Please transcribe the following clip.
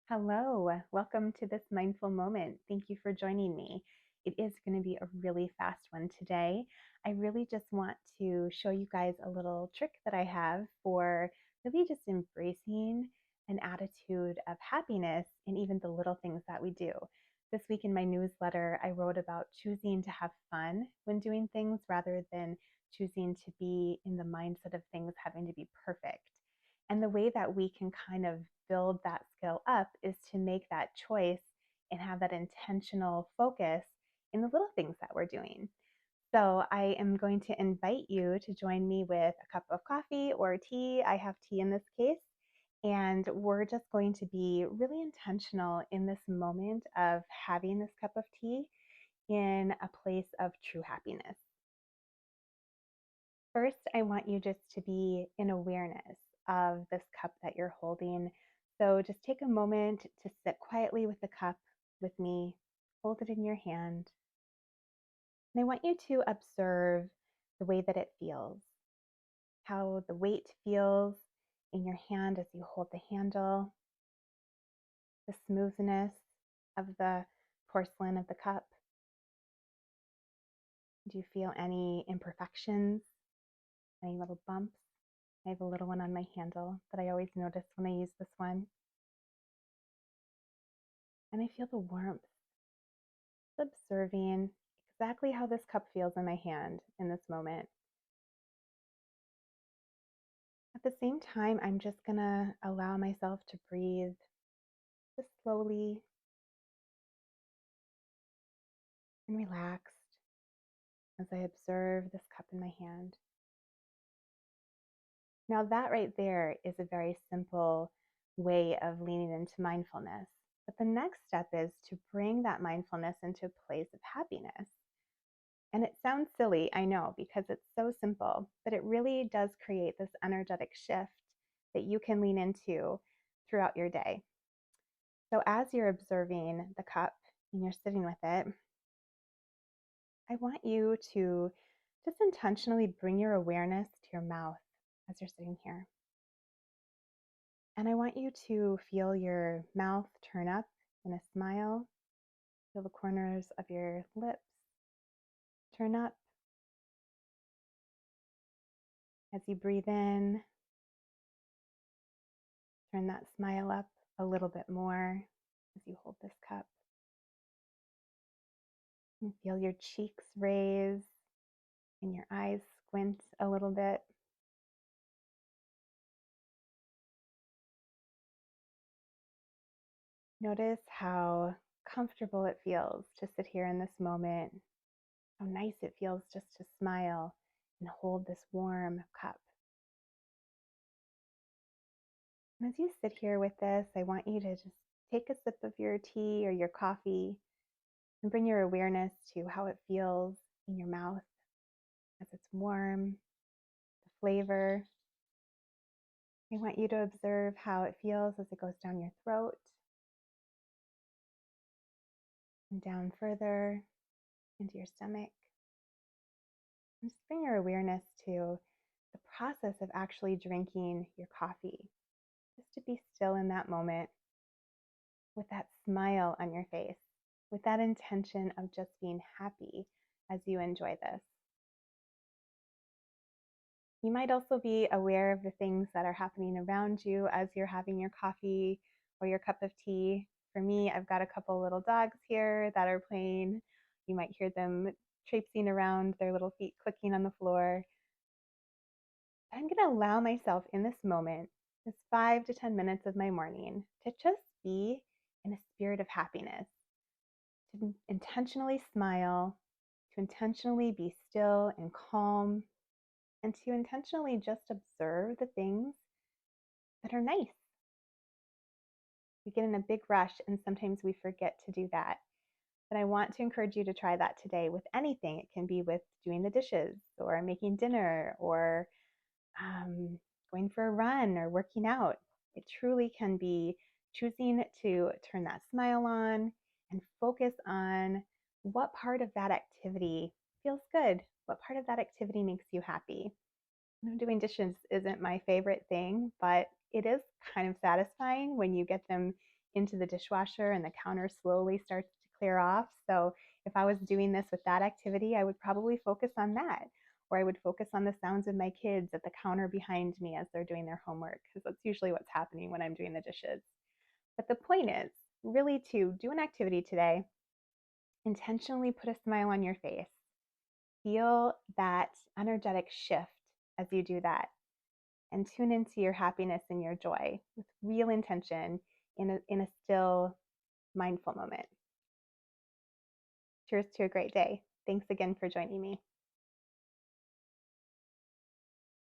Hello, welcome to this mindful moment. Thank you for joining me. It is going to be a really fast one today. I really just want to show you guys a little trick that I have for really just embracing an attitude of happiness in even the little things that we do. This week in my newsletter, I wrote about choosing to have fun when doing things rather than choosing to be in the mindset of things having to be perfect. And the way that we can kind of build that skill up is to make that choice and have that intentional focus in the little things that we're doing. So I am going to invite you to join me with a cup of coffee or tea. I have tea in this case. And we're just going to be really intentional in this moment of having this cup of tea in a place of true happiness. First, I want you just to be in awareness of this cup that you're holding. So just take a moment to sit quietly with the cup with me, hold it in your hand. And I want you to observe the way that it feels, how the weight feels in your hand as you hold the handle, the smoothness of the porcelain of the cup. Do you feel any imperfections, any little bumps? I have a little one on my handle that I always notice when I use this one. And I feel the warmth, observing exactly how this cup feels in my hand in this moment. At the same time, I'm just going to allow myself to breathe just slowly and relaxed as I observe this cup in my hand. Now, that right there is a very simple way of leaning into mindfulness. But the next step is to bring that mindfulness into a place of happiness. And it sounds silly, I know, because it's so simple, but it really does create this energetic shift that you can lean into throughout your day. So as you're observing the cup and you're sitting with it, I want you to just intentionally bring your awareness to your mouth as you're sitting here. And I want you to feel your mouth turn up in a smile. Feel the corners of your lips turn up. As you breathe in, turn that smile up a little bit more as you hold this cup. And feel your cheeks raise and your eyes squint a little bit. Notice how comfortable it feels to sit here in this moment, how nice it feels just to smile and hold this warm cup. And as you sit here with this, I want you to just take a sip of your tea or your coffee and bring your awareness to how it feels in your mouth as it's warm, the flavor. I want you to observe how it feels as it goes down your throat and down further into your stomach. And just bring your awareness to the process of actually drinking your coffee. Just to be still in that moment with that smile on your face, with that intention of just being happy as you enjoy this. You might also be aware of the things that are happening around you as you're having your coffee or your cup of tea. For me, I've got a couple little dogs here that are playing. You might hear them traipsing around, their little feet clicking on the floor. I'm going to allow myself in this moment, this 5 to 10 minutes of my morning, to just be in a spirit of happiness, to intentionally smile, to intentionally be still and calm, and to intentionally just observe the things that are nice. We get in a big rush and sometimes we forget to do that. But I want to encourage you to try that today with anything. It can be with doing the dishes or making dinner or going for a run or working out. It truly can be choosing to turn that smile on and focus on what part of that activity feels good, what part of that activity makes you happy. Doing dishes isn't my favorite thing, but it is kind of satisfying when you get them into the dishwasher and the counter slowly starts to clear off. So if I was doing this with that activity, I would probably focus on that. Or I would focus on the sounds of my kids at the counter behind me as they're doing their homework, because that's usually what's happening when I'm doing the dishes. But the point is really to do an activity today, intentionally put a smile on your face. Feel that energetic shift as you do that, and tune into your happiness and your joy with real intention in a still, mindful moment. Cheers to a great day. Thanks again for joining me.